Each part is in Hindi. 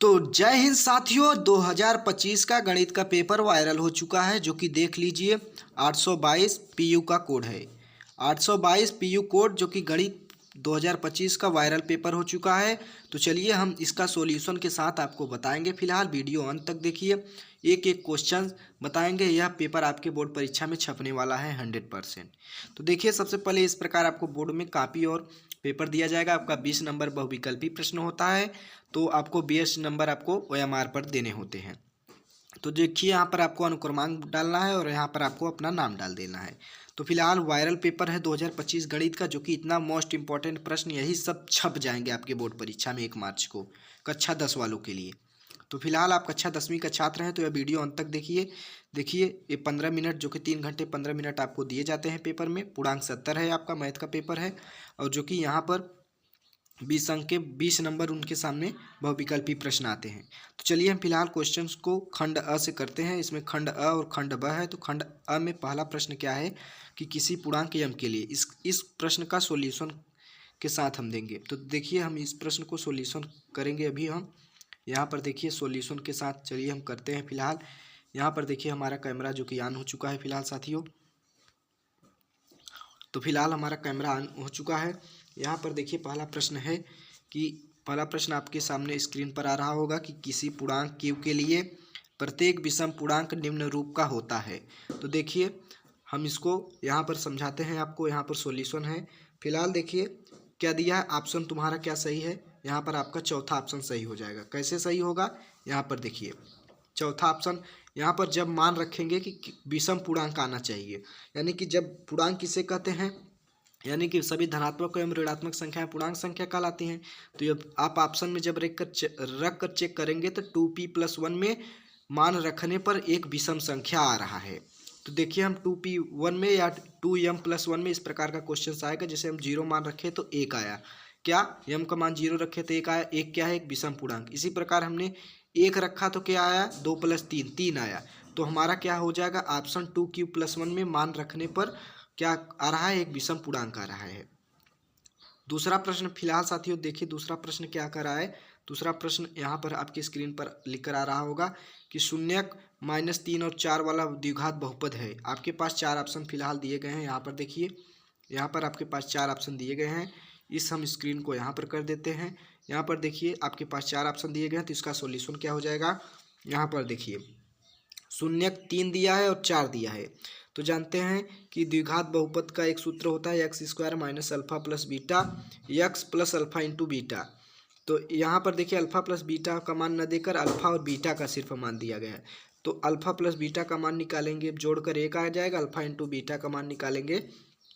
तो जय हिंद साथियों, 2025 का गणित का पेपर वायरल हो चुका है, जो कि देख लीजिए 822 पीयू का कोड है। 822 पीयू कोड जो कि गणित 2025 का वायरल पेपर हो चुका है। तो चलिए हम इसका सॉल्यूशन के साथ आपको बताएंगे। फिलहाल वीडियो अंत तक देखिए, एक एक क्वेश्चन बताएंगे। यह पेपर आपके बोर्ड परीक्षा में छपने वाला है 100%। तो देखिए, सबसे पहले इस प्रकार आपको बोर्ड में कापी और पेपर दिया जाएगा। आपका 20 नंबर बहुविकल्पी प्रश्न होता है, तो आपको 20 नंबर आपको OMR पर देने होते हैं। तो देखिए, यहाँ पर आपको अनुक्रमांक डालना है और यहाँ पर आपको अपना नाम डाल देना है। तो फिलहाल वायरल पेपर है 2025 गणित का, जो कि इतना मोस्ट इंपॉर्टेंट प्रश्न यही सब छप जाएंगे आपके बोर्ड परीक्षा में 1 मार्च को, कक्षा 10 वालों के लिए। तो फिलहाल आप कक्षा 10वीं का छात्र हैं तो यह वीडियो अंत तक देखिए। ये 15 मिनट, जो कि 3 घंटे 15 मिनट आपको दिए जाते हैं पेपर में। पूर्णांक 70 है, आपका मैथ का पेपर है। और जो कि यहाँ पर 20 अंक के 20 नंबर उनके सामने बहुविकल्पी प्रश्न आते हैं। तो चलिए हम फिलहाल क्वेश्चंस को खंड अ से करते हैं। इसमें खंड अ और खंड ब है। तो खंड अ में पहला प्रश्न क्या है कि किसी पूर्णांक यम के लिए इस प्रश्न का सॉल्यूशन के साथ हम देंगे। तो देखिए, हम इस प्रश्न को सॉल्यूशन करेंगे अभी हम। यहाँ पर देखिए सॉल्यूशन के साथ चलिए हम करते हैं। फिलहाल यहाँ पर देखिए हमारा कैमरा जो कि ऑन हो चुका है फिलहाल साथियों। तो फिलहाल हमारा कैमरा ऑन हो चुका है। यहाँ पर देखिए पहला प्रश्न है कि पहला प्रश्न आपके सामने स्क्रीन पर आ रहा होगा कि किसी पूर्णांक q के लिए प्रत्येक विषम पूर्णांक निम्न रूप का होता है। तो देखिए हम इसको यहाँ पर समझाते हैं आपको। यहाँ पर सॉल्यूशन है। फिलहाल देखिए क्या दिया है, ऑप्शन तुम्हारा क्या सही है। यहाँ पर आपका चौथा ऑप्शन सही हो जाएगा। कैसे सही होगा, यहाँ पर देखिए चौथा ऑप्शन। यहाँ पर जब मान रखेंगे कि विषम पूर्णांक आना चाहिए, यानी कि जब पूर्णांक किसे कहते हैं, यानी कि सभी धनात्मक एवं ऋणात्मक संख्याएं पूर्णांक संख्या कहलाती हैं। तो जब आप ऑप्शन में जब रख कर चेक करेंगे तो 2p+1 में मान रखने पर एक विषम संख्या आ रहा है। तो देखिए हम 2p1 में या 2m+1 में इस प्रकार का क्वेश्चन आएगा। जैसे हम 0 मान रखे तो 1 आया, क्या m का मान 0 रखे तो 1 आया। 1 क्या है, एक विषम पूर्णांक। इसी प्रकार हमने 1 रखा तो क्या आया, 2 + 3 3 आया। तो हमारा क्या हो जाएगा, ऑप्शन 2q+1 में मान रखने पर क्या आ रहा है, एक विषम पूर्णांक आ रहा है। दूसरा प्रश्न फिलहाल साथियों देखिए, दूसरा प्रश्न क्या कर रहा है। दूसरा प्रश्न यहाँ पर आपकी स्क्रीन पर लिख कर आ रहा होगा कि शून्यक -3 और 4 वाला द्विघात बहुपद है। आपके पास 4 ऑप्शन फिलहाल दिए गए हैं। यहाँ पर देखिए, यहाँ पर आपके पास 4 ऑप्शन दिए गए हैं। इस हम स्क्रीन को यहाँ पर कर देते हैं। यहाँ पर देखिए आपके पास 4 ऑप्शन दिए गए हैं। तो इसका सॉल्यूशन क्या हो जाएगा, यहाँ पर देखिए शून्यक 3 दिया है और 4 दिया है। तो जानते हैं कि द्विघात बहुपद का एक सूत्र होता है x² - alpha + beta x + alpha × beta. तो यहाँ पर देखिए अल्फा प्लस बीटा का मान न देकर अल्फा और बीटा का सिर्फ मान दिया गया है। तो अल्फा प्लस बीटा का मान निकालेंगे, जोड़कर 1 आ जाएगा। अल्फा × बीटा का मान निकालेंगे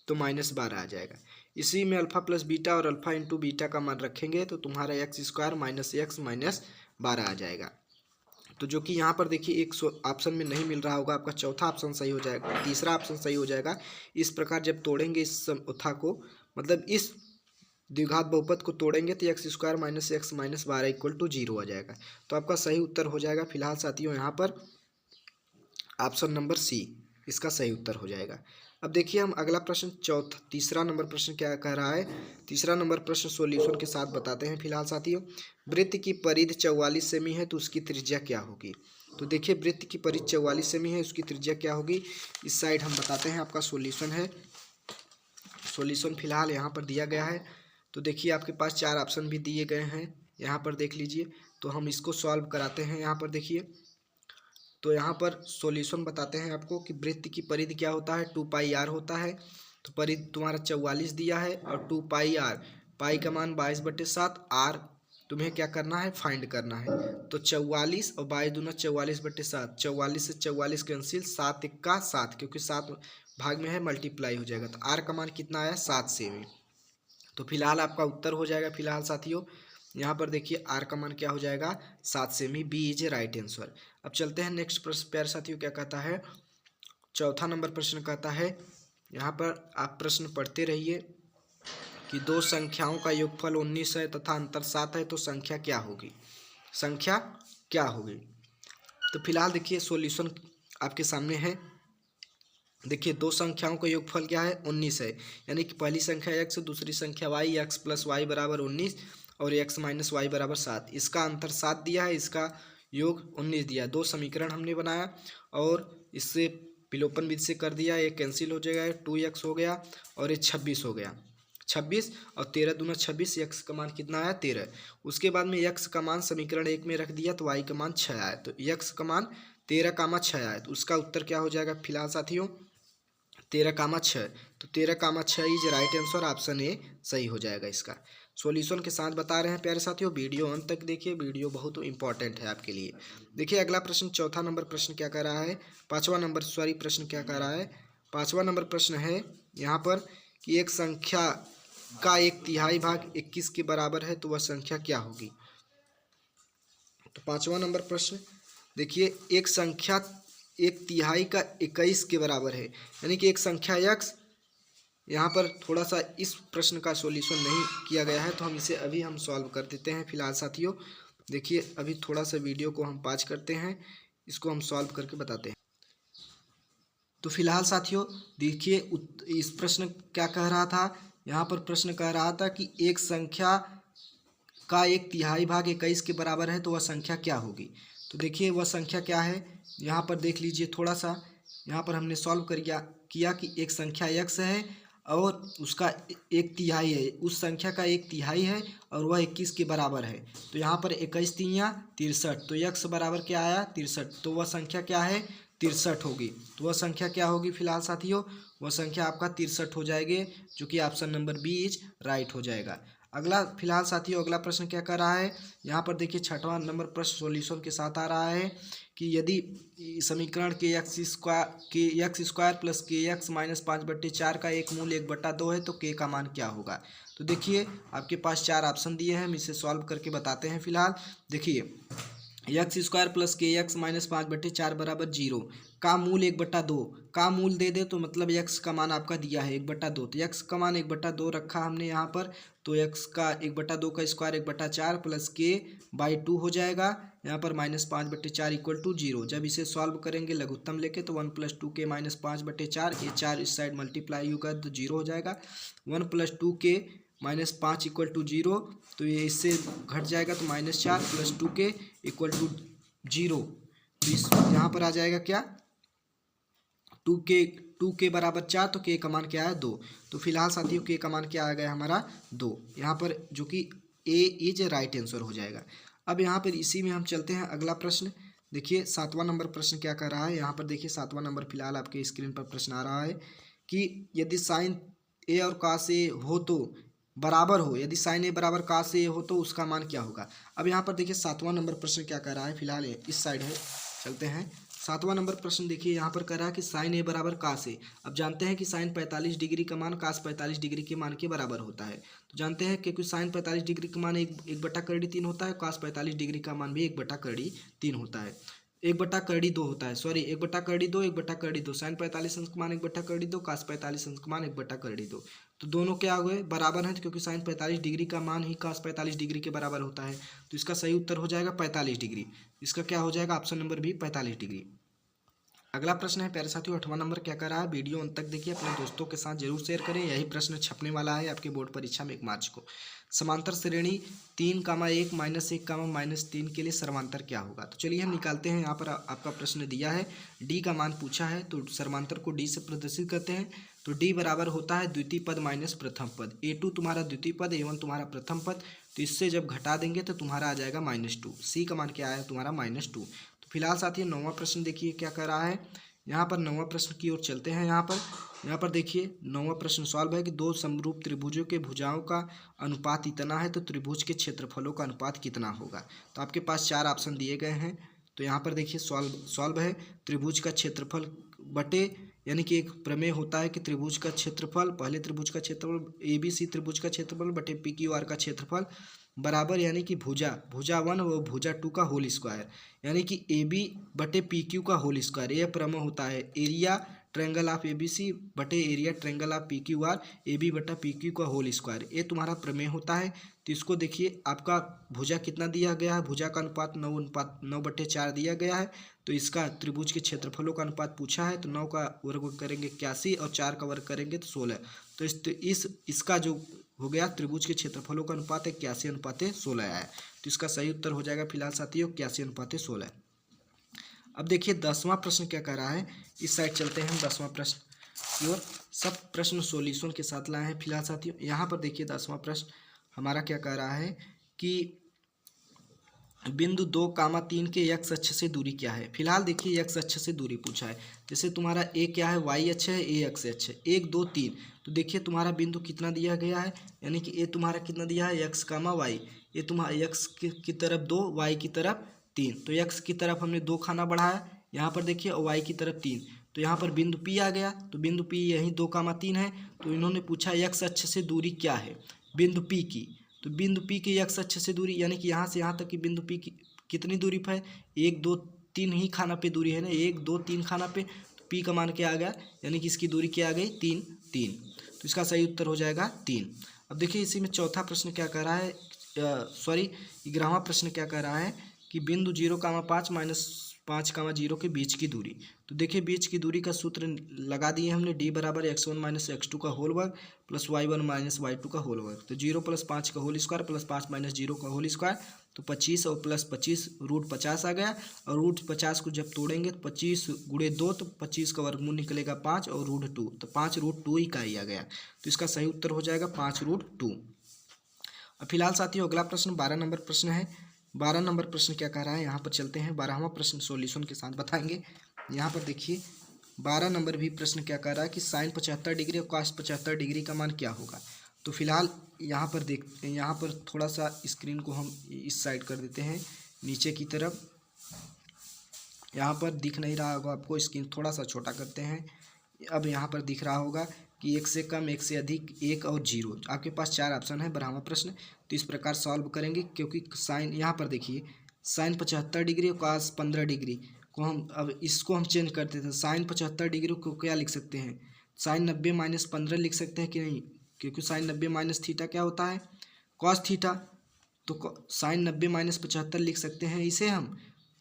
तो -12 आ जाएगा। इसी में अल्फा प्लस बीटा और अल्फा × बीटा का मान रखेंगे तो तुम्हारा x² - x -12 आ जाएगा। तो जो कि यहाँ पर देखिए एक ऑप्शन में नहीं मिल रहा होगा, आपका चौथा ऑप्शन सही हो जाएगा, तीसरा ऑप्शन सही हो जाएगा। इस प्रकार जब तोड़ेंगे इस समोथा को, मतलब इस द्विघात बहुपद को तोड़ेंगे तो x² - x -12 = 0 आ जाएगा। तो आपका सही उत्तर हो जाएगा फिलहाल साथियों यहाँ पर ऑप्शन नंबर सी इसका सही उत्तर हो जाएगा। अब देखिए हम अगला प्रश्न तीसरा नंबर प्रश्न क्या कह रहा है। तीसरा नंबर प्रश्न सॉल्यूशन के साथ बताते हैं फिलहाल साथियों। वृत्त की परिधि 44 सेमी है तो उसकी त्रिज्या क्या होगी। तो देखिए वृत्त की परिधि 44 सेमी है, उसकी त्रिज्या क्या होगी, इस साइड हम बताते हैं। आपका सॉल्यूशन है, सॉल्यूशन फिलहाल यहाँ पर दिया गया है। तो देखिए आपके पास 4 ऑप्शन भी दिए गए हैं, यहाँ पर देख लीजिए। तो हम इसको सॉल्व कराते हैं। यहाँ पर देखिए, तो यहाँ पर सॉल्यूशन बताते हैं आपको कि वृत्त की परिधि क्या होता है, 2πr होता है। तो परिधि तुम्हारा 44 दिया है और 2πr, पाई का मान 22/7, r तुम्हें क्या करना है, फाइंड करना है। तो 44 और 22 दूना 44/7, 44 से 44 कैंसिल, 7 × 7, क्योंकि 7 भाग में है मल्टीप्लाई हो जाएगा। तो r का मान कितना आया, 7 सेमी। तो फिलहाल आपका उत्तर हो जाएगा फिलहाल साथियों। यहाँ पर देखिए r का मान क्या हो जाएगा, 7 सेमी। B is a right answer. अब चलते हैं नेक्स्ट प्रश्न। प्यारे साथियों क्या कहता है, चौथा नंबर प्रश्न कहता है, यहाँ पर आप प्रश्न पढ़ते रहिए कि दो संख्याओं का योगफल 19 है तथा अंतर 7 है तो संख्या क्या होगी, संख्या क्या होगी। तो फिलहाल देखिए सॉल्यूशन आपके सामने है। देखिए दो संख्याओं का योगफल क्या है, 19 है, यानी कि पहली संख्या x, दूसरी संख्या y, x + y = 19 और x माइनस वाई बराबर 7। इसका अंतर 7 दिया है, इसका योग 19 दिया है। दो समीकरण हमने बनाया और इससे विलोपन विधि से कर दिया, ये कैंसिल हो जाएगा, 2x हो गया और ये 26 हो गया। 26 और 13 दूना 26, x का मान कितना आया 13। उसके बाद में x का मान समीकरण 1 में रख दिया तो y का मान 6 आया। तो x का मान 13, 6 आया। तो उसका उत्तर क्या हो जाएगा फिलहाल साथियों 13, 6। तो 13, 6 is right answer, option A सही हो जाएगा। इसका सॉल्यूशन के साथ बता रहे हैं प्यारे साथियों, वीडियो अंत तक देखिए, वीडियो बहुत इंपॉर्टेंट है आपके लिए। देखिए अगला प्रश्न, चौथा नंबर प्रश्न क्या कह रहा है, पाँचवा नंबर प्रश्न क्या कह रहा है। पाँचवा नंबर प्रश्न है यहाँ पर कि एक संख्या का 1/3 भाग 21 के बराबर है तो वह संख्या क्या होगी। तो पाँचवा नंबर प्रश्न देखिए, एक संख्या 1/3 का 21 के बराबर है, यानी कि एक संख्या x। यहाँ पर थोड़ा सा इस प्रश्न का सॉल्यूशन नहीं किया गया है तो हम इसे अभी हम सॉल्व कर देते हैं फिलहाल साथियों। देखिए अभी थोड़ा सा वीडियो को हम पॉज करते हैं, इसको हम सॉल्व करके बताते हैं। तो फिलहाल साथियों देखिए इस प्रश्न क्या कह रहा था, यहाँ पर प्रश्न कह रहा था कि एक संख्या का 1/3 भाग 21 के बराबर है तो वह संख्या क्या होगी। तो देखिए वह संख्या क्या है, यहाँ पर देख लीजिए थोड़ा सा, यहाँ पर हमने सॉल्व किया कि एक संख्या x है और उसका 1/3 है, उस संख्या का 1/3 है और वह 21 के बराबर है। तो यहाँ पर 21 तिया 63, तो x बराबर क्या आया 63, तो वह संख्या क्या है 63 होगी। तो वह संख्या क्या होगी फिलहाल साथियों, वह संख्या आपका 63 हो जाएगी, जो कि option number B is right हो जाएगा। अगला फिलहाल साथियों अगला प्रश्न क्या कर रहा है, यहाँ पर देखिए छठवां नंबर प्रश्न सॉल्यूशन के साथ आ रहा है कि यदि समीकरण के एक्स स्क्वायर प्लस के एक्स माइनस 5/4 का एक मूल 1/2 है तो के का मान क्या होगा। तो देखिए आपके पास 4 ऑप्शन दिए हैं, हम इसे सॉल्व करके बताते हैं। फिलहाल देखिए एक्स स्क्वायर प्लस के एक्स माइनस 5/4 बराबर 0 का मूल 1/2 का मूल दे दे तो मतलब x का मान आपका दिया है 1/2, तो x का मान 1/2 रखा हमने यहाँ पर, तो x का 1/2 का स्क्वायर 1/4 प्लस k/2 हो जाएगा। यहाँ पर -5/4 इक्वल टू 0। जब इसे सॉल्व करेंगे लघुत्तम लेके तो 1 + 2k - 5/4, ये 4 इस साइड मल्टीप्लाई होगा तो 0 हो जाएगा। 1 + 2k - 5 इक्वल टू 0, तो ये इससे घट जाएगा तो -4 + 2k इक्वल टू 0। तो इस यहाँ पर आ जाएगा क्या 2k बराबर 4, तो k का मान क्या है 2। तो फिलहाल साथियों k का मान क्या आ गया हमारा 2, यहाँ पर जो कि a इज राइट आंसर हो जाएगा। अब यहाँ पर इसी में हम चलते हैं अगला प्रश्न। देखिए 7वां नंबर प्रश्न क्या कर रहा है, यहाँ पर देखिए 7वां नंबर फिलहाल आपके स्क्रीन पर प्रश्न आ रहा है कि यदि साइन a और cos a हो तो बराबर हो, यदि साइन ए बराबर cos a हो तो उसका मान क्या होगा। अब यहाँ पर देखिए 7वां नंबर प्रश्न क्या कर रहा है, फिलहाल इस साइड है चलते हैं। 7वां नंबर प्रश्न देखिए यहाँ पर कर रहा है कि साइन ए बराबर cos a। अब जानते हैं कि साइन 45 डिग्री का मान cos 45 डिग्री के मान के बराबर होता है। तो जानते हैं कि साइन 45 डिग्री का मान 1/3 होता है, cos 45 डिग्री का मान भी 1/3 होता है, 1/2 होता है, सॉरी 1/2, 1/2। साइन 45 अंश का मान 1/2, cos 45 अंश का मान 1/2। तो दोनों क्या हुए बराबर हैं, क्योंकि साइन 45 डिग्री का मान ही cos 45 डिग्री के बराबर होता है। तो इसका सही उत्तर हो जाएगा 45 डिग्री। इसका क्या हो जाएगा ऑप्शन नंबर बी 45 डिग्री। अगला प्रश्न है प्यारे साथियों 8वां नंबर क्या कर रहा है, वीडियो अंत तक देखिए, अपने दोस्तों के साथ जरूर शेयर करें, यही प्रश्न छपने वाला है आपके बोर्ड परीक्षा में 1 मार्च को। समांतर श्रेणी 3,1 -1, -3 के लिए सर्वांतर क्या होगा। तो चलिए हम निकालते हैं। यहाँ पर आपका प्रश्न दिया है, डी का मान पूछा है, तो सर्वांतर को डी से प्रदर्शित करते हैं। तो डी बराबर होता है द्वितीय पद माइनस प्रथम पद, A2 तुम्हारा द्वितीय पद, A1 तुम्हारा प्रथम पद, तो इससे जब घटा देंगे तो तुम्हारा आ जाएगा -2। सी का मान क्या आया तुम्हारा -2। तो फिलहाल साथियों 9वां प्रश्न देखिए क्या कर रहा है, यहाँ पर 9वां प्रश्न की ओर चलते हैं। यहाँ पर देखिए 9वां प्रश्न सॉल्व है कि दो समरूप त्रिभुजों के भुजाओं का अनुपात इतना है तो त्रिभुज के क्षेत्रफलों का अनुपात कितना होगा। तो आपके पास 4 ऑप्शन दिए गए हैं। तो यहाँ पर देखिए सॉल्व है त्रिभुज का क्षेत्रफल बटे, यानी कि एक प्रमेय होता है कि त्रिभुज का क्षेत्रफल, पहले त्रिभुज का क्षेत्रफल ABC त्रिभुज का क्षेत्रफल बटे PQR का क्षेत्रफल बराबर, यानी कि भुजा 1 व भुजा 2 का होल स्क्वायर, यानी कि AB बटे PQ का होल स्क्वायर। यह प्रमेय होता है एरिया ट्रायंगल ऑफ ABC बटे area triangle of PQR, AB बटा PQ का होल स्क्वायर, ये तुम्हारा प्रमेय होता है। तो इसको देखिए आपका भुजा कितना दिया गया है, भुजा का अनुपात 9/4 दिया गया है। तो इसका त्रिभुज के क्षेत्रफलों का अनुपात पूछा है, तो 9 का वर्ग करेंगे 81 और 4 का वर्ग करेंगे तो 16। तो इसका जो हो गया। त्रिभुज के क्षेत्रफलों का अनुपात 81:16 आया। तो इसका सही उत्तर हो जाएगा फिलहाल साथियों 81:16। अब देखिए 10वां प्रश्न क्या कह रहा है, इस साइड चलते हैं हम 10वां प्रश्न की ओर। सब प्रश्न सॉल्यूशन के साथ लाए हैं फिलहाल साथियों। यहाँ पर देखिए 10वां प्रश्न हमारा क्या कह रहा है कि बिंदु 2, 3 के एक्स अक्ष से दूरी क्या है। फिलहाल देखिए एक्स अक्ष से दूरी पूछा है। जैसे तुम्हारा ए क्या है, वाई अक्ष है, ए एक्स अक्ष है, 1 2 3। तो देखिए तुम्हारा बिंदु कितना दिया गया है, यानी कि ए तुम्हारा कितना दिया है, एक्स कामा वाई। ये तुम्हारा एक्स की तरफ 2, वाई की तरफ 3। तो एक्स की तरफ हमने 2 खाना बढ़ाया यहाँ पर देखिए, और वाई की तरफ 3। तो यहाँ पर बिंदु पी आ गया। तो बिंदु पी यहीं 2, 3 है। तो इन्होंने पूछा एक्स अक्ष से दूरी क्या है बिंदु पी की। तो बिंदु पी की एक्स अक्ष से दूरी, यानी कि यहाँ से यहाँ तक की बिंदु पी की कितनी दूरी पर है, 1 2 3 ही खाना पे दूरी है ना, 1 2 3 खाना पे। तो पी का मान क्या आ गया, यानी कि इसकी दूरी क्या आ गई, 3 3। तो इसका सही उत्तर हो जाएगा 3। अब देखिए इसी में चौथा प्रश्न क्या कह रहा है, 11वां प्रश्न क्या कह रहा है कि बिंदु 0, 5 - 0 के बीच की दूरी। तो देखिए बीच की दूरी का सूत्र लगा दिए हमने, d बराबर x1 - x2 का होल वर्ग प्लस y1 - y2 का होल वर्ग। तो 0 + 5 का होल स्क्वायर प्लस 5 - 0 का होल स्क्वायर। तो 25 और प्लस 25 √50 आ गया। और √50 को जब तोड़ेंगे तो 25 × 2, तो 25 का वर्गमूल निकलेगा 5 और √2, तो 5 √2 इकाई आ गया। तो इसका सही उत्तर हो जाएगा 5 √2। अब फिलहाल साथियों अगला प्रश्न 12 नंबर प्रश्न है। 12 नंबर प्रश्न क्या कह रहा है, यहाँ पर चलते हैं। 12वां प्रश्न सॉल्यूशन के साथ बताएंगे। यहाँ पर देखिए 12 नंबर भी प्रश्न क्या कह रहा है कि साइन 75 डिग्री और कॉस 75 डिग्री का मान क्या होगा। तो फिलहाल यहाँ पर थोड़ा सा स्क्रीन को हम इस साइड कर देते हैं नीचे की तरफ। यहाँ पर दिख नहीं रहा होगा आपको, स्क्रीन थोड़ा सा छोटा करते हैं। अब यहाँ पर दिख रहा होगा कि 1 से कम, 1 से अधिक, 1 और 0। आपके पास 4 ऑप्शन है 12वां प्रश्न। तो इस प्रकार सॉल्व करेंगे, क्योंकि साइन यहाँ पर देखिए साइन 75 डिग्री और कॉस 15 डिग्री को हम अब इसको हम चेंज करते थे। साइन 75 डिग्री को क्या लिख सकते हैं, साइन 90 - 15 लिख सकते हैं कि नहीं, क्योंकि साइन 90 - थीटा क्या होता है, कॉस थीटा। तो साइन 90 - 75 लिख सकते हैं इसे हम।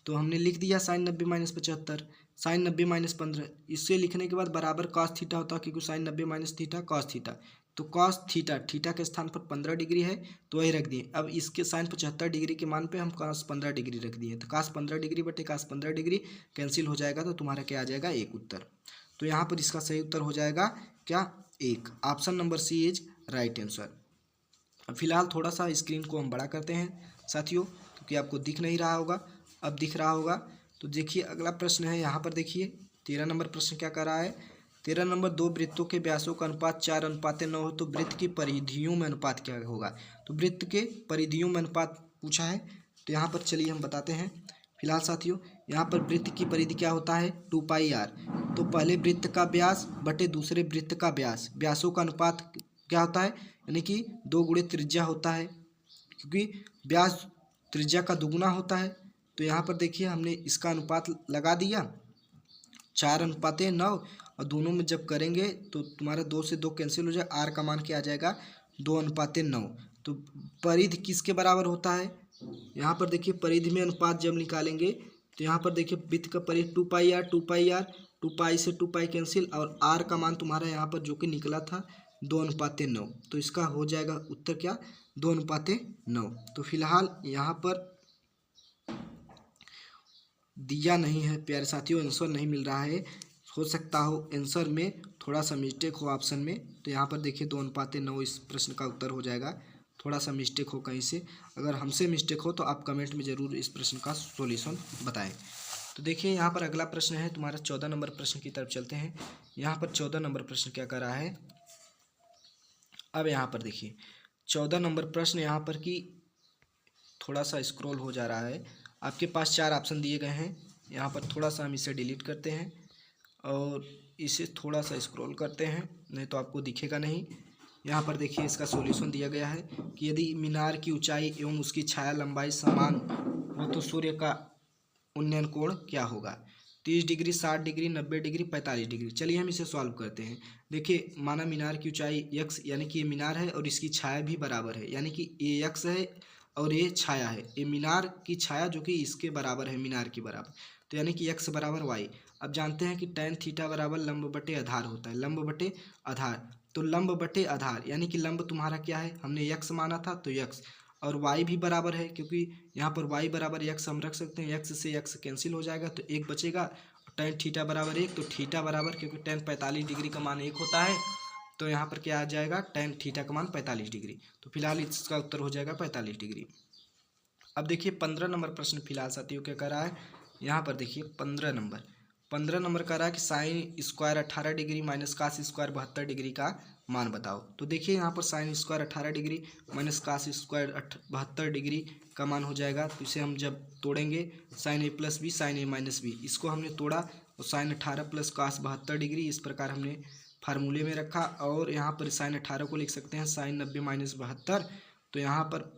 तो हमने लिख दिया साइन 90 - 75, साइन 90 - 15। इससे लिखने के बाद बराबर कॉस थीटा होता है, क्योंकि साइन 90 - थीटा कॉस थीटा। तो कॉस थीटा, थीटा के स्थान पर 15 डिग्री है तो वही रख दिए। अब इसके साइन 75 डिग्री के मान पे हम कॉस 15 डिग्री रख दिए। तो कॉस 15 डिग्री बटे कॉस 15 डिग्री कैंसिल हो जाएगा। तो तुम्हारा क्या आ जाएगा, 1 उत्तर। तो यहाँ पर इसका सही उत्तर हो जाएगा क्या, 1। Option number C is right answer. अब फिलहाल थोड़ा सा स्क्रीन को हम बड़ा करते हैं साथियों, क्योंकि आपको दिख नहीं रहा होगा। अब दिख रहा होगा। तो देखिए अगला प्रश्न है, यहाँ पर देखिए 13 नंबर प्रश्न क्या कर रहा है। 13 नंबर, 2 वृत्तों के व्यासों का अनुपात 4:9 हो तो वृत्त की परिधियों में अनुपात क्या होगा। तो वृत्त के परिधियों में अनुपात पूछा है। तो यहाँ पर चलिए हम बताते हैं। फिलहाल साथियों यहाँ पर वृत्त की परिधि क्या होता है, 2πr। तो पहले वृत्त का व्यास बटे दूसरे वृत्त का व्यास, व्यासों का अनुपात क्या होता है, यानी कि 2 × त्रिज्या होता है, क्योंकि व्यास त्रिज्या का दुगुना होता है। तो यहाँ पर देखिए हमने इसका अनुपात लगा दिया 4:9, और दोनों में जब करेंगे तो तुम्हारा 2 से 2 कैंसिल हो जाए, आर का मान क्या आ जाएगा, 2:9। तो परिधि किसके बराबर होता है, यहाँ पर देखिए परिधि में अनुपात जब निकालेंगे तो यहाँ पर देखिए वृत्त का परिधि 2πr, 2π से 2π कैंसिल, और आर का मान तुम्हारा यहाँ पर जो कि निकला था 2:9। तो इसका हो जाएगा उत्तर क्या, 2:9। तो फिलहाल यहाँ पर दिया नहीं है प्यारे साथियों, आंसर नहीं मिल रहा है। हो सकता हो आंसर में थोड़ा सा मिस्टेक हो ऑप्शन में। तो यहाँ पर देखिए 2:9 इस प्रश्न का उत्तर हो जाएगा। थोड़ा सा मिस्टेक हो कहीं से, अगर हमसे मिस्टेक हो तो आप कमेंट में ज़रूर इस प्रश्न का सॉल्यूशन बताएं। तो देखिए यहाँ पर अगला प्रश्न है तुम्हारा 14 नंबर प्रश्न की तरफ चलते हैं। यहाँ पर 14 नंबर प्रश्न क्या कर रहा है। अब यहाँ पर देखिए 14 नंबर प्रश्न यहाँ पर कि थोड़ा सा स्क्रॉल हो जा रहा है। आपके पास 4 ऑप्शन दिए गए हैं। यहाँ पर थोड़ा सा हम इसे डिलीट करते हैं और इसे थोड़ा सा स्क्रॉल करते हैं, नहीं तो आपको दिखेगा नहीं। यहाँ पर देखिए इसका सॉल्यूशन दिया गया है कि यदि मीनार की ऊंचाई एवं उसकी छाया लंबाई समान हो तो सूर्य का उन्नयन कोण क्या होगा। 30 डिग्री, 60 डिग्री, 90 डिग्री, 45 डिग्री। चलिए हम इसे सॉल्व करते हैं। देखिए माना मीनार की ऊंचाई x, यानी कि ये मीनार है और इसकी छाया भी बराबर है, यानी कि ये x है और ये छाया है। ये मीनार की छाया जो कि इसके बराबर है, मीनार की बराबर। तो यानी कि x बराबर y। अब जानते हैं कि tan थीटा बराबर लंब बटे आधार होता है, लंब बटे आधार। तो लंब बटे आधार, यानी कि लंब तुम्हारा क्या है, हमने x माना था तो x, और y भी बराबर है, क्योंकि यहाँ पर y बराबर x हम रख सकते हैं, x से x कैंसिल हो जाएगा तो एक बचेगा। tan थीटा बराबर 1, तो थीटा बराबर, क्योंकि tan 45 डिग्री का मान 1 होता है, तो यहाँ पर क्या आ जाएगा, tan थीटा का मान 45 डिग्री। तो फिलहाल इसका उत्तर हो जाएगा 45 डिग्री। अब देखिए 15 नंबर प्रश्न फिलहाल साथियों क्या कर रहा है, यहाँ पर देखिए 15 नंबर कर रहा है कि sine square 18 degree minus cos square 72 degree का मान बताओ। तो देखिए यहाँ पर sine square 18 degree minus cos square 72 degree का मान हो जाएगा। तो इसे हम जब तोड़ेंगे, sine A plus B sine A minus B, इसको हमने तोड़ा तो साइन 18 प्लस कास 72 डिग्री, इस प्रकार हमने फार्मूले में रखा। और यहाँ पर साइन 18 को लिख सकते हैं साइन 90 माइनस 72। तो यहाँ पर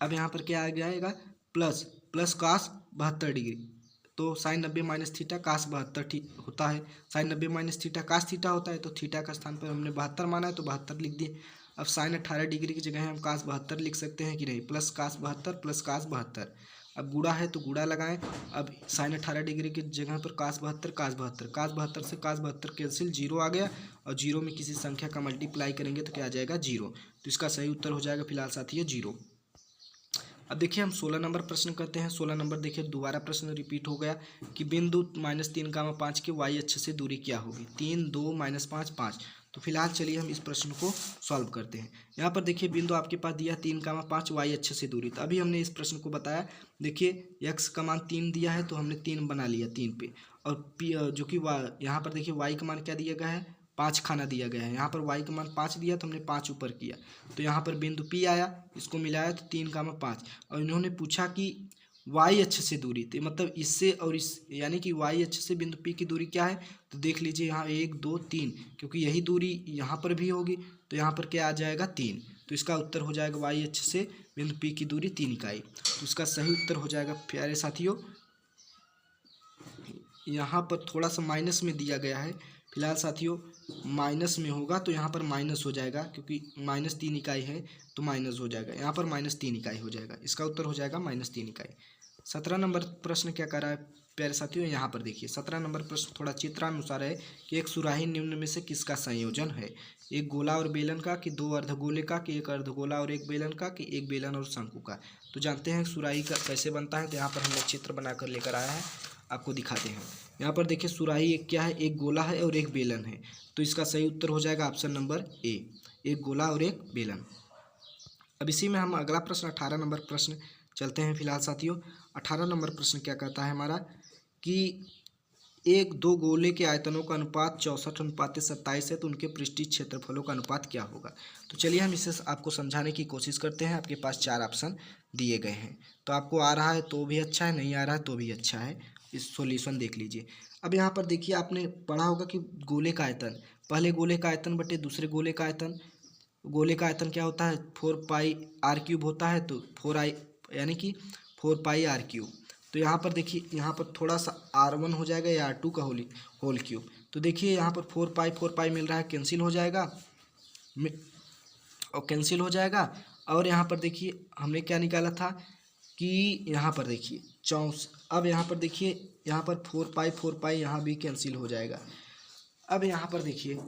अब यहाँ पर क्या आ जाएगा, प्लस कास 72 डिग्री, तो साइन 90 माइनस थीटा कास 72 होता है। Sine 90 minus theta cos theta होता है, तो थीटा का स्थान पर हमने 72 माना है तो 72 लिख दिए। अब साइन 18 डिग्री की जगह हम कास 72 लिख सकते हैं कि नहीं, प्लस कास 72 प्लस कास 72। अब गुणा है तो गुणा लगाएं। अब साइन 18 डिग्री की जगह पर कास 72 कास 72 से कास 72 कैंसिल, जीरो आ गया, और जीरो में किसी संख्या का मल्टीप्लाई करेंगे तो क्या आ जाएगा, जीरो। तो इसका सही उत्तर हो जाएगा फिलहाल साथियों जीरो। अब देखिए हम 16 नंबर प्रश्न करते हैं। 16 नंबर देखिए दोबारा प्रश्न रिपीट हो गया कि बिंदु -3, 5 के y अक्ष से दूरी क्या होगी, 3, 2, -5, 5। तो फिलहाल चलिए हम इस प्रश्न को सॉल्व करते हैं। यहाँ पर देखिए बिंदु आपके पास दिया 3, 5 y अक्ष से दूरी। तो अभी हमने इस प्रश्न को बताया, देखिए x का मान 3 दिया है तो हमने 3 बना लिया 3 पे, और जो कि यहाँ पर देखिए y का मान क्या दिया गया है, 5 खाना दिया गया है। यहाँ पर y का मान 5 दिया तो हमने 5 ऊपर किया, तो यहाँ पर बिंदु P आया, इसको मिलाया तो 3, 5। और इन्होंने पूछा कि y अक्ष से दूरी, तो मतलब इससे और इस, यानी कि y अक्ष से बिंदु P की दूरी क्या है, तो देख लीजिए यहाँ 1, 2, 3, क्योंकि यही दूरी यहाँ पर भी होगी, तो यहाँ पर क्या आ जाएगा 3। तो इसका उत्तर हो जाएगा y अक्ष से बिंदु P की दूरी 3 इकाई। तो इसका सही उत्तर हो जाएगा प्यारे साथियों, यहाँ पर थोड़ा सा माइनस में दिया गया है, फिलहाल साथियों माइनस में होगा तो यहाँ पर माइनस हो जाएगा, क्योंकि -3 इकाई है तो माइनस हो जाएगा, यहाँ पर -3 इकाई हो जाएगा। इसका उत्तर हो जाएगा -3 इकाई। 17 नंबर प्रश्न क्या कर रहा है प्यारे साथियों, यहाँ पर देखिए 17 नंबर प्रश्न थोड़ा चित्रानुसार है कि एक सुराही निम्न में से किसका संयोजन है, एक गोला और बेलन का, कि 2 अर्धगोले का, कि एक अर्धगोला और एक बेलन का, कि एक बेलन और शंकु का। तो जानते हैं सुराही का कैसे बनता है, तो यहाँ पर हमने चित्र बनाकर लेकर आया है, आपको दिखाते हैं। यहाँ पर देखिए सुराही एक क्या है, एक गोला है और एक बेलन है, तो इसका सही उत्तर हो जाएगा ऑप्शन नंबर ए, एक गोला और एक बेलन। अब इसी में हम अगला प्रश्न 18 नंबर प्रश्न चलते हैं फिलहाल साथियों। 18 नंबर प्रश्न क्या कहता है हमारा कि एक दो गोले के आयतनों का अनुपात 64:27 है, तो उनके पृष्ठीय क्षेत्रफलों का अनुपात क्या होगा। तो चलिए हम इसे आपको समझाने की कोशिश करते हैं। आपके पास 4 ऑप्शन दिए गए हैं, तो आपको आ रहा है तो भी अच्छा है, नहीं आ रहा है तो भी अच्छा है, इस सॉल्यूशन देख लीजिए। अब यहाँ पर देखिए आपने पढ़ा होगा कि गोले का आयतन, पहले गोले का आयतन बटे दूसरे गोले का आयतन, गोले का आयतन क्या होता है 4πr³ होता है, तो 4i यानी कि 4πr³। तो यहाँ पर देखिए यहाँ पर थोड़ा सा r1 हो जाएगा या r2 का होल क्यूब। तो देखिए यहाँ पर 4π मिल रहा है, कैंसिल हो जाएगा और कैंसिल हो जाएगा। और यहाँ पर देखिए हमने क्या निकाला था कि यहाँ पर देखिए 64, अब यहाँ पर देखिए यहाँ पर 4π यहाँ भी कैंसिल हो जाएगा। अब यहाँ पर देखिए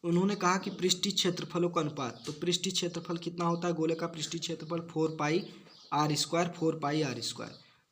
उन्होंने कहा कि पृष्ठीय क्षेत्रफलों का अनुपात, तो पृष्ठीय क्षेत्रफल कितना होता है, गोले का पृष्ठीय क्षेत्रफल 4πr²।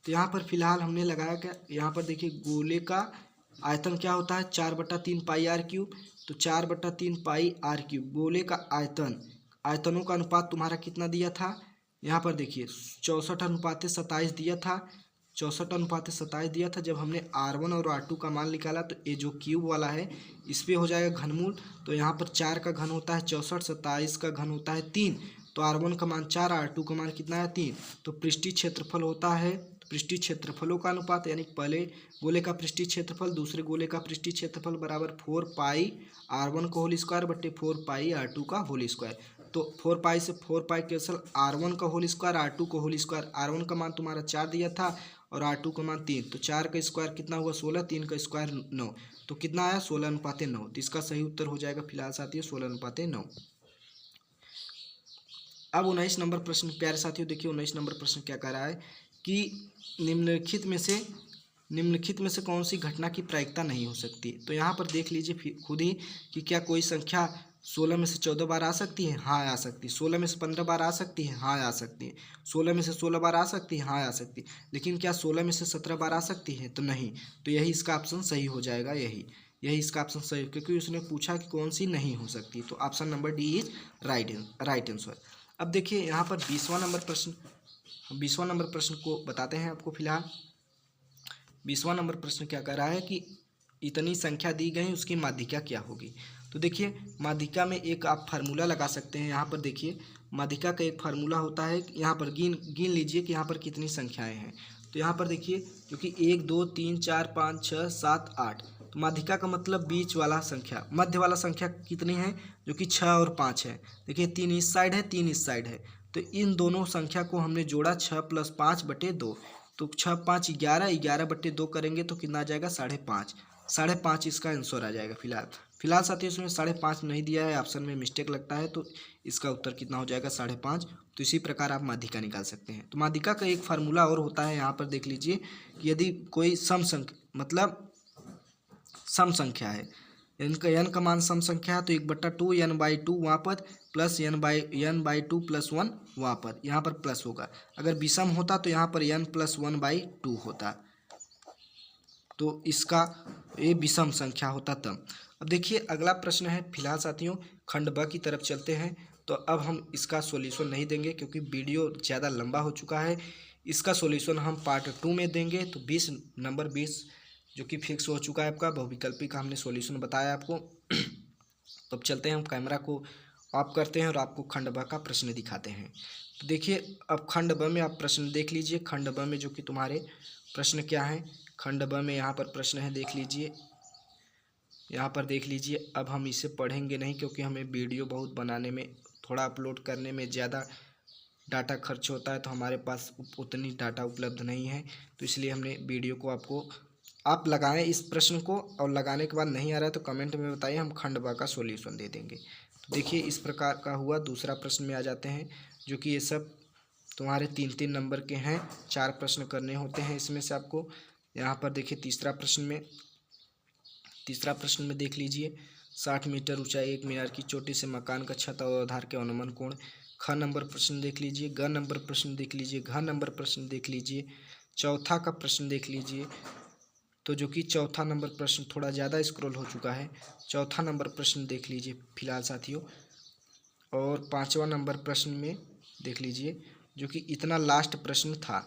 तो यहाँ पर फिलहाल हमने लगाया क्या, यहाँ पर देखिए गोले का आयतन क्या होता है 4/3πr³, तो 4/3πr³, गोले का आयतनों का अनुपात तुम्हारा कितना दिया था, यहाँ पर देखिए 64:27 दिया था, 64:27 दिया था। जब हमने r1 और r2 का मान निकाला तो ये जो क्यूब वाला है इस पर हो जाएगा घनमूल, तो यहाँ पर 4 का घन होता है 64, 27 का घन होता है 3, तो r1 का मान 4, r2 का मान कितना है 3। तो पृष्ठीय क्षेत्रफल होता है, पृष्ठीय क्षेत्रफलों का अनुपात, यानी पहले गोले का पृष्ठीय क्षेत्रफल दूसरे गोले का पृष्ठीय क्षेत्रफल बराबर 4πr1 का होल स्क्वायर बटे 4πr2 का होल स्क्वायर। तो 4π से 4π कैंसल, r1 का होल स्क्वायर r2 का होल स्क्वायर, r1 का मान तुम्हारा 4 दिया था और r2 का मान 3, तो 4 का स्क्वायर कितना हुआ 16, 3 का स्क्वायर 9, तो कितना आया 16:9। तो इसका सही उत्तर हो जाएगा फिलहाल साथियों 16:9। अब 19 नंबर प्रश्न प्यारे साथियों देखिए 19 नंबर प्रश्न क्या कह रहा है कि निम्नलिखित में से कौन सी घटना की प्रायिकता नहीं हो सकती। तो यहाँ पर देख लीजिए खुद ही कि क्या कोई संख्या 16 में से 14 बार आ सकती है, हाँ आ सकती है। 16 में से 15 बार आ सकती है, हाँ आ सकती है। 16 में से 16 बार आ सकती है, हाँ आ सकती है। लेकिन क्या 16 में से 17 बार आ सकती है? तो नहीं। तो यही इसका ऑप्शन सही हो जाएगा, यही यही इसका ऑप्शन सही, क्योंकि उसने पूछा कि कौन सी नहीं हो सकती। तो option number D is right answer. अब देखिए यहाँ पर 20वां नंबर प्रश्न को बताते हैं आपको फिलहाल। 20वां नंबर प्रश्न क्या कर रहा है कि इतनी संख्या दी गई, उसकी माध्यिका क्या होगी। तो देखिए माध्यिका में एक आप फार्मूला लगा सकते हैं। यहाँ पर देखिए माध्यिका का एक फार्मूला होता है, यहाँ पर गिन लीजिए कि यहाँ पर कितनी संख्याएं हैं। तो यहाँ पर देखिए क्योंकि 1 2 3 4 5 6 7 8, तो माध्यिका का मतलब बीच वाला संख्या, मध्य वाला संख्या कितनी है, जो कि 6 और 5 है। देखिए 3 इस साइड है, 3 इस साइड है, तो इन दोनों संख्या को हमने जोड़ा 6 + 5/2। तो 6 5 11, 11/2 करेंगे तो कितना आ जाएगा 5.5। 5.5 इसका आंसर आ जाएगा। फिलहाल साथियों इसमें 5.5 नहीं दिया है, ऑप्शन में मिस्टेक लगता है, तो इसका उत्तर कितना हो जाएगा 5.5। तो इसी प्रकार आप माध्यिका निकाल सकते हैं। तो माध्यिका का एक फार्मूला और होता है, यहाँ पर देख लीजिए कि यदि कोई सम संख्या है, n का मान सम संख्या है, तो 1/2 n/2 वहाँ पर प्लस n/2 + 1 वहाँ पर, यहाँ पर प्लस होगा। अगर विषम होता तो यहाँ पर n + 1/2 होता, तो इसका ये विषम संख्या होता तब। अब देखिए अगला प्रश्न है, फिलहाल साथियों खंड ब की तरफ चलते हैं। तो अब हम इसका सॉल्यूशन नहीं देंगे क्योंकि वीडियो ज़्यादा लंबा हो चुका है। इसका सॉल्यूशन हम पार्ट 2 में देंगे। तो 20 जो कि फिक्स हो चुका है आपका, बहुविकल्पी का हमने सॉल्यूशन बताया आपको। तो अब चलते हैं, हम कैमरा को ऑफ करते हैं और आपको खंड ब का प्रश्न दिखाते हैं। तो देखिए अब खंड ब में आप प्रश्न देख लीजिए। खंड ब में जो कि तुम्हारे प्रश्न क्या है, खंड ब में यहाँ पर प्रश्न है, देख लीजिए, यहाँ पर देख लीजिए। अब हम इसे पढ़ेंगे नहीं क्योंकि हमें वीडियो बहुत बनाने में, थोड़ा अपलोड करने में ज़्यादा डाटा खर्च होता है, तो हमारे पास उतनी डाटा उपलब्ध नहीं है। तो इसलिए हमने वीडियो को आप लगाएं इस प्रश्न को, और लगाने के बाद नहीं आ रहा है तो कमेंट में बताइए, हम खंड ब का सॉल्यूशन दे देंगे। तो देखिए इस प्रकार का हुआ। दूसरा प्रश्न में आ जाते हैं, जो कि ये सब तुम्हारे 3-3 नंबर के हैं। 4 प्रश्न करने होते हैं इसमें से आपको। यहाँ पर देखिए तीसरा प्रश्न में देख लीजिए, 60 मीटर ऊंचाई 1 मीनार की चोटी से मकान का छत और आधार के अनुमान कोण। ख नंबर प्रश्न देख लीजिए, ग नंबर प्रश्न देख लीजिए, घ नंबर प्रश्न देख लीजिए, चौथा का प्रश्न देख लीजिए। तो जो कि चौथा नंबर प्रश्न थोड़ा ज़्यादा स्क्रॉल हो चुका है, चौथा नंबर प्रश्न देख लीजिए फिलहाल साथियों। और 5वां नंबर प्रश्न में देख लीजिए, जो कि इतना लास्ट प्रश्न था।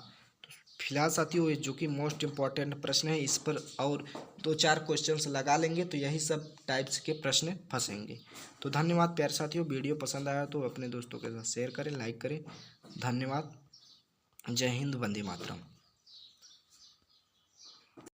तो फिलहाल साथियों जो कि मोस्ट इम्पॉर्टेंट प्रश्न है, इस पर और 2-4 क्वेश्चंस लगा लेंगे तो यही सब टाइप्स के प्रश्न फंसेंगे। तो धन्यवाद प्यारे साथियों। वीडियो पसंद आया तो अपने दोस्तों के साथ शेयर करें, लाइक करें। धन्यवाद। जय हिंद, वंदे मातरम।